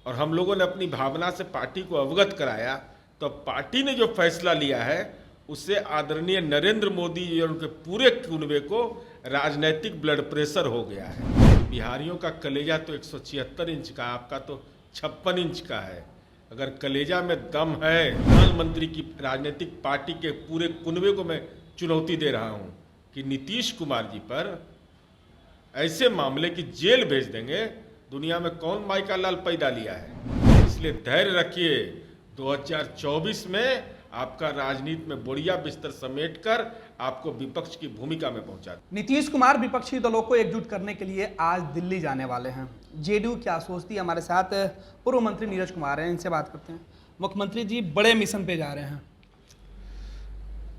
और हम लोगों ने अपनी भावना से पार्टी को अवगत कराया, तो पार्टी ने जो फैसला लिया है उससे आदरणीय नरेंद्र मोदी जी और उनके पूरे कुनबे को राजनीतिक ब्लड प्रेशर हो गया है। बिहारियों का कलेजा तो 176 इंच का, आपका तो 56 इंच का है। अगर कलेजा में दम है, प्रधानमंत्री की राजनीतिक पार्टी के पूरे कुनबे को मैं चुनौती दे रहा हूं कि नीतीश कुमार जी पर ऐसे मामले की जेल भेज देंगे। दुनिया में कौन माई का लाल पैदा लिया है? इसलिए धैर्य रखिए। 2024 में आपका राजनीति में बढ़िया बिस्तर समेटकर आपको विपक्ष की भूमिका में पहुंचा। नीतीश कुमार विपक्षी दलों को एकजुट करने के लिए आज दिल्ली जाने वाले हैं। जेडीयू क्या सोचती है? हमारे साथ पूर्व मंत्री नीरज कुमार हैं, इनसे बात करते हैं। मुख्यमंत्री जी बड़े मिशन पे जा रहे हैं।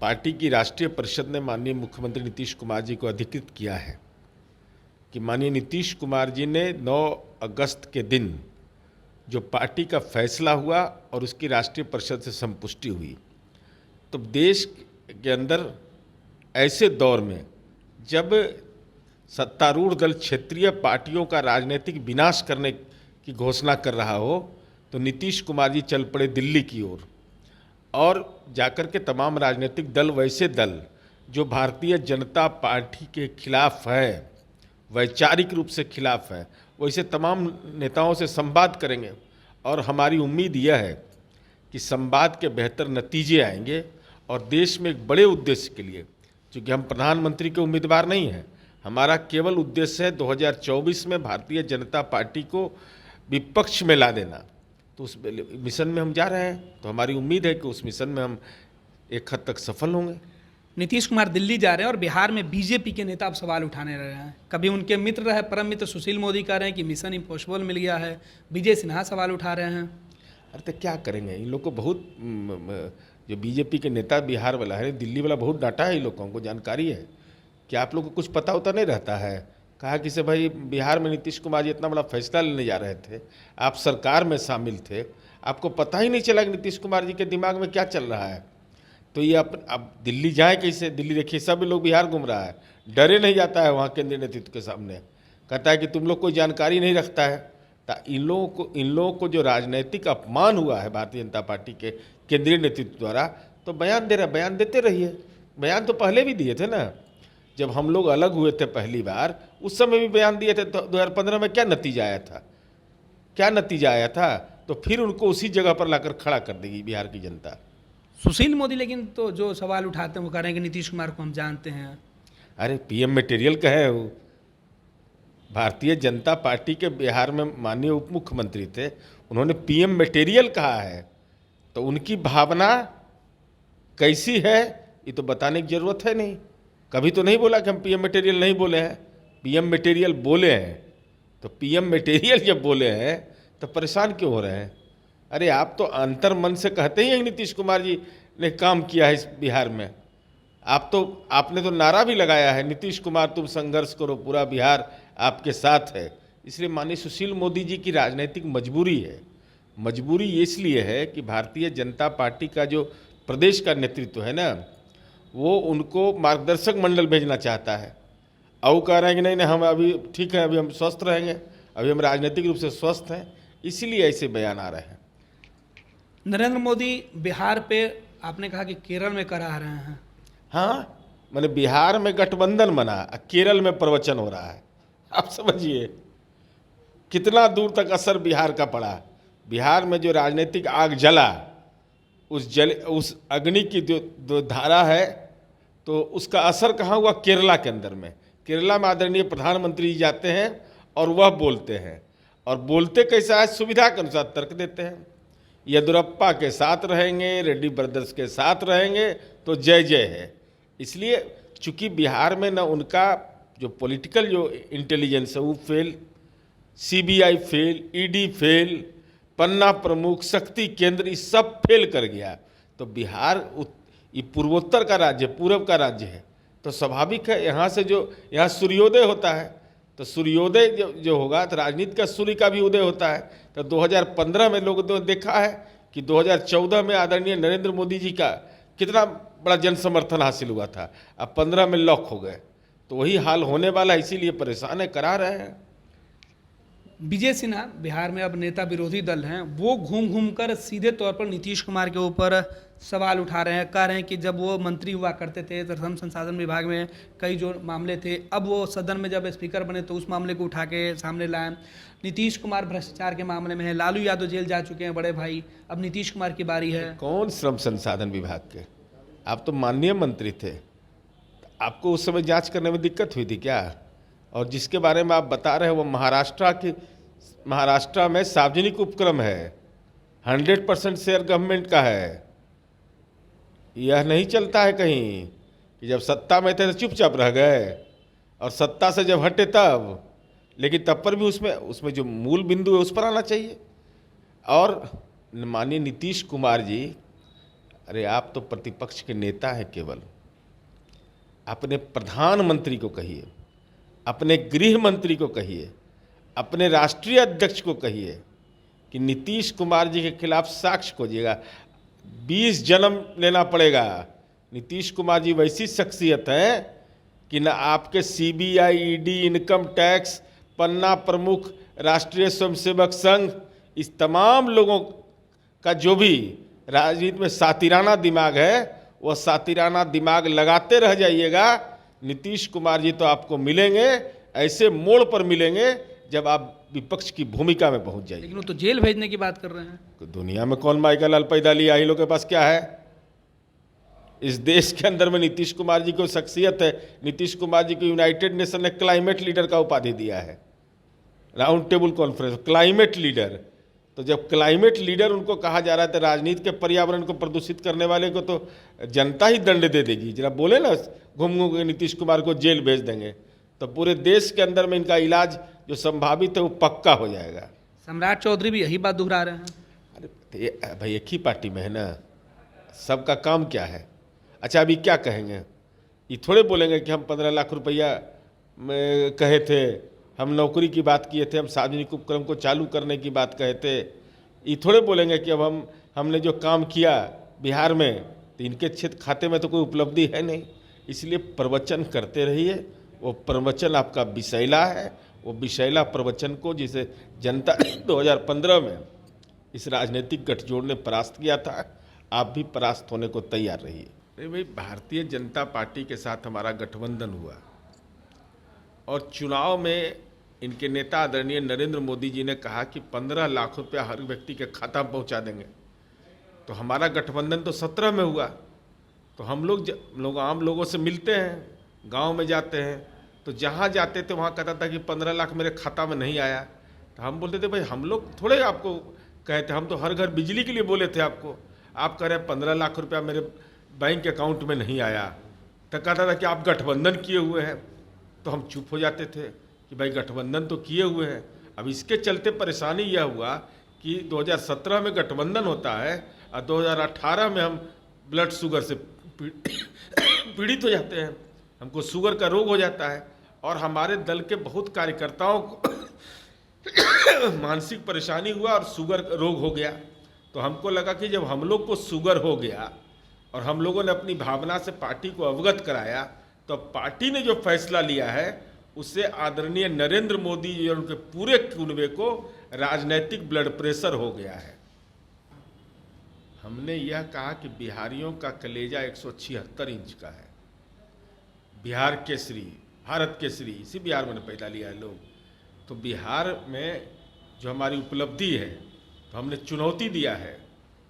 पार्टी की राष्ट्रीय परिषद ने माननीय मुख्यमंत्री नीतीश कुमार जी को अधिकृत किया है कि माननीय नीतीश कुमार जी ने 9 अगस्त के दिन जो पार्टी का फैसला हुआ और उसकी राष्ट्रीय परिषद से संपुष्टि हुई, तो देश के अंदर ऐसे दौर में जब सत्तारूढ़ दल क्षेत्रीय पार्टियों का राजनीतिक विनाश करने की घोषणा कर रहा हो, तो नीतीश कुमार जी चल पड़े दिल्ली की ओर और जाकर के तमाम राजनीतिक दल, वैसे दल जो भारतीय जनता पार्टी के खिलाफ है, वैचारिक रूप से खिलाफ है, वैसे तमाम नेताओं से संवाद करेंगे। और हमारी उम्मीद यह है कि संवाद के बेहतर नतीजे आएंगे और देश में एक बड़े उद्देश्य के लिए, क्योंकि हम प्रधानमंत्री के उम्मीदवार नहीं हैं, हमारा केवल उद्देश्य है 2024 में भारतीय जनता पार्टी को विपक्ष में ला देना। तो उस मिशन में हम जा रहे हैं, तो हमारी उम्मीद है कि उस मिशन में हम एक हद तक सफल होंगे। नीतीश कुमार दिल्ली जा रहे हैं और बिहार में बीजेपी के नेता अब सवाल उठाने रहे हैं। कभी उनके मित्र रहे, परम मित्र सुशील मोदी कह रहे हैं कि मिशन इम्पॉसिबल मिल गया है। विजय सिन्हा सवाल उठा रहे हैं। अरे तो क्या करेंगे, इन लोग को बहुत, जो बीजेपी के नेता बिहार वाला है, दिल्ली वाला बहुत डांटा है। इन लोगों को जानकारी है कि आप लोग को कुछ पता होता नहीं रहता है। कहा कि से भाई बिहार में नीतीश कुमार जी इतना बड़ा फैसला लेने जा रहे थे, आप सरकार में शामिल थे, आपको पता ही नहीं चला कि नीतीश कुमार जी के दिमाग में क्या चल रहा है। तो ये अब दिल्ली जाए कैसे? दिल्ली देखिए सब लोग बिहार घूम रहा है, डरे नहीं जाता है वहाँ केंद्रीय नेतृत्व के सामने, कहता है कि तुम लोग कोई जानकारी नहीं रखता है। तो इन लोगों को जो राजनीतिक अपमान हुआ है भारतीय जनता पार्टी के केंद्रीय नेतृत्व द्वारा, तो बयान देते रहिए। बयान तो पहले भी दिए थे ना, जब हम लोग अलग हुए थे पहली बार, उस समय भी बयान दिए थे। तो 2015 में क्या नतीजा आया था? तो फिर उनको उसी जगह पर लाकर खड़ा कर देगी बिहार की जनता। सुशील मोदी लेकिन तो जो सवाल उठाते हैं वो कह रहे हैं कि नीतीश कुमार को हम जानते हैं। अरे पीएम मटेरियल कहे वो, भारतीय जनता पार्टी के बिहार में माननीय उप मुख्यमंत्री थे, उन्होंने पीएम मटेरियल कहा है। तो उनकी भावना कैसी है ये तो बताने की जरूरत है नहीं। कभी तो नहीं बोला कि हम पीएम मटेरियल नहीं बोले हैं, पीएम मटेरियल बोले हैं। तो पीएम मटेरियल जब बोले हैं तो परेशान क्यों हो रहे हैं? अरे आप तो अंतर मन से कहते ही हैं नीतीश कुमार जी ने काम किया है इस बिहार में। आपने तो नारा भी लगाया है, नीतीश कुमार तुम संघर्ष करो, पूरा बिहार आपके साथ है। इसलिए माननीय सुशील मोदी जी की राजनीतिक मजबूरी है। मजबूरी इसलिए है कि भारतीय जनता पार्टी का जो प्रदेश का नेतृत्व है ना, वो उनको मार्गदर्शक मंडल भेजना चाहता है। और वो कह रहे हैं कि नहीं हम अभी ठीक है, अभी हम स्वस्थ रहेंगे, अभी हम राजनीतिक रूप से स्वस्थ हैं, इसीलिए ऐसे बयान आ रहे हैं। नरेंद्र मोदी बिहार पे आपने कहा कि केरल में करा रहे हैं। हाँ, मैंने बिहार में गठबंधन बना, केरल में प्रवचन हो रहा है। आप समझिए कितना दूर तक असर बिहार का पड़ा। बिहार में जो राजनीतिक आग जला, उस अग्नि की जो धारा है, तो उसका असर कहाँ हुआ? केरला के अंदर में। केरला में आदरणीय प्रधानमंत्री जी जाते हैं और वह बोलते हैं, और बोलते कैसा है? सुविधा के अनुसार तर्क देते हैं। येदुरप्पा के साथ रहेंगे, रेड्डी ब्रदर्स के साथ रहेंगे तो जय जय है। इसलिए चूंकि बिहार में न उनका जो पॉलिटिकल जो इंटेलिजेंस है वो fail, CBI fail, ED fail, पन्ना प्रमुख, शक्ति केंद्र, ये सब फेल कर गया। तो बिहार ये पूर्वोत्तर का राज्य, पूरब का राज्य है, तो स्वाभाविक है यहाँ सूर्योदय होता है। तो सूर्योदय जो होगा तो राजनीति का सूर्य का भी उदय होता है। तो 2015 में लोगों ने देखा है कि 2014 में आदरणीय नरेंद्र मोदी जी का कितना बड़ा जन समर्थन हासिल हुआ था, अब 15 में लॉक हो गए। तो वही हाल होने वाला है, इसीलिए परेशान है, करा रहे हैं। विजय सिन्हा बिहार में अब नेता विरोधी दल हैं, वो घूम घूम कर सीधे तौर पर नीतीश कुमार के ऊपर सवाल उठा रहे हैं। कह रहे हैं कि जब वो मंत्री हुआ करते थे तो श्रम संसाधन विभाग में कई जो मामले थे, अब वो सदन में जब स्पीकर बने तो उस मामले को उठा के सामने लाए। नीतीश कुमार भ्रष्टाचार के मामले में है, लालू यादव जेल जा चुके हैं बड़े भाई, अब नीतीश कुमार की बारी है। कौन श्रम संसाधन विभाग के? आप तो माननीय मंत्री थे, आपको उस समय जांच करने में दिक्कत हुई थी क्या? और जिसके बारे में आप बता रहे हैं वो महाराष्ट्र में सार्वजनिक उपक्रम है, 100% शेयर गवर्नमेंट का है। यह नहीं चलता है कहीं कि जब सत्ता में थे तो चुपचाप रह गए और सत्ता से जब हटे तब, लेकिन तब पर भी उसमें जो मूल बिंदु है उस पर आना चाहिए। और माननीय नीतीश कुमार जी, अरे आप तो प्रतिपक्ष के नेता हैं केवल, अपने प्रधानमंत्री को कहिए, अपने गृह मंत्री को कहिए, अपने राष्ट्रीय अध्यक्ष को कहिए कि नीतीश कुमार जी के खिलाफ साक्ष्य खोजिएगा। 20 जन्म लेना पड़ेगा। नीतीश कुमार जी वैसी शख्सियत है कि न आपके CBI, ED, इनकम टैक्स, पन्ना प्रमुख, राष्ट्रीय स्वयंसेवक संघ, इस तमाम लोगों का जो भी राजनीति में सातिराना दिमाग है, वह सातिराना दिमाग लगाते रह जाइएगा। नीतीश कुमार जी तो आपको मिलेंगे, ऐसे मोड़ पर मिलेंगे जब आप विपक्ष की भूमिका में पहुंच जाइए। लेकिन वो तो जेल भेजने की बात कर रहे हैं। दुनिया में कौन माई का लाल पैदा लिया? इन लोगों के पास क्या है? इस देश के अंदर में नीतीश कुमार जी को शख्सियत है। नीतीश कुमार जी को यूनाइटेड नेशन ने क्लाइमेट लीडर का उपाधि दिया है, round table conference climate leader. तो जब क्लाइमेट लीडर उनको कहा जा रहा है तो राजनीति के पर्यावरण को प्रदूषित करने वाले को तो जनता ही दंड दे देगी। जरा बोले ना, घूम घूम के नीतीश कुमार को जेल भेज देंगे तो पूरे देश के अंदर में इनका इलाज जो संभावित है वो पक्का हो जाएगा। सम्राट चौधरी भी यही बात दोहरा रहे हैं। अरे भाई, एक ही पार्टी में है ना, सबका काम क्या है? अच्छा, अभी क्या कहेंगे? ये थोड़े बोलेंगे कि हम 15 लाख रुपया में कहे थे, हम नौकरी की बात किए थे, हम सार्वजनिक उपक्रम को चालू करने की बात कहे थे। ये थोड़े बोलेंगे कि अब हमने जो काम किया बिहार में तो इनके क्षेत्र खाते में तो कोई उपलब्धि है नहीं। इसलिए प्रवचन करते रहिए, वो प्रवचन आपका विषैला है। वो विषैला प्रवचन को जिसे जनता 2015 में इस राजनीतिक गठजोड़ ने परास्त किया था, आप भी परास्त होने को तैयार रहिए। अरे भाई, भारतीय जनता पार्टी के साथ हमारा गठबंधन हुआ और चुनाव में इनके नेता आदरणीय नरेंद्र मोदी जी ने कहा कि 15 लाख रुपया हर व्यक्ति के खाता में पहुंचा देंगे। तो हमारा गठबंधन तो 17 में हुआ। तो हम लोग आम लोगों से मिलते हैं, गांव में जाते हैं, तो जहां जाते थे वहां कहता था कि 15 लाख मेरे खाता में नहीं आया। तो हम बोलते थे भाई, हम लोग थोड़े आपको कहते, हम तो हर घर बिजली के लिए बोले थे आपको। आप कह रहे 15 लाख रुपया मेरे बैंक अकाउंट में नहीं आया। तो कहता था कि आप गठबंधन किए हुए हैं। तो हम चुप हो जाते थे कि भाई गठबंधन तो किए हुए हैं। अब इसके चलते परेशानी यह हुआ कि 2017 में गठबंधन होता है और 2018 में हम ब्लड शुगर से पीड़ित हो जाते हैं, हमको शुगर का रोग हो जाता है और हमारे दल के बहुत कार्यकर्ताओं को मानसिक परेशानी हुआ और शुगर रोग हो गया। तो हमको लगा कि जब हम लोग को शुगर हो गया और हम लोगों ने अपनी भावना से पार्टी को अवगत कराया, तो पार्टी ने जो फैसला लिया है उससे आदरणीय नरेंद्र मोदी जी और उनके पूरे कुनबे को राजनीतिक ब्लड प्रेशर हो गया है। हमने यह कहा कि बिहारियों का कलेजा 176 इंच का है। बिहार केसरी, भारत केसरी, इसी बिहार में पैदा लिया है लोग। तो बिहार में जो हमारी उपलब्धि है, तो हमने चुनौती दिया है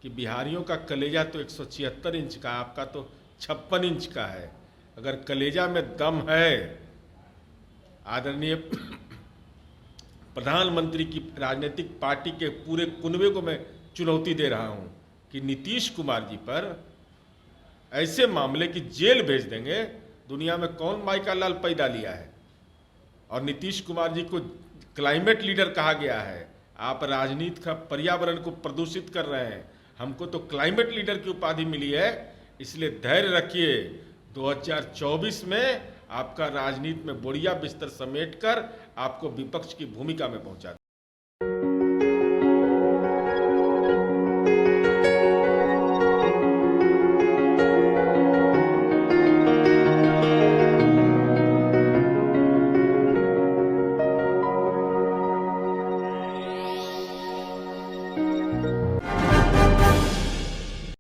कि बिहारियों का कलेजा तो 176 इंच का, आपका तो 56 इंच का है। अगर कलेजा में दम है, आदरणीय प्रधानमंत्री की राजनीतिक पार्टी के पूरे कुनबे को मैं चुनौती दे रहा हूं कि नीतीश कुमार जी पर ऐसे मामले की जेल भेज देंगे। दुनिया में कौन माई का लाल पैदा लिया है? और नीतीश कुमार जी को क्लाइमेट लीडर कहा गया है। आप राजनीति का पर्यावरण को प्रदूषित कर रहे हैं। हमको तो क्लाइमेट लीडर की उपाधि मिली है। इसलिए धैर्य रखिए, 2024 में आपका राजनीति में बढ़िया बिस्तर समेटकर आपको विपक्ष की भूमिका में पहुंचा दें।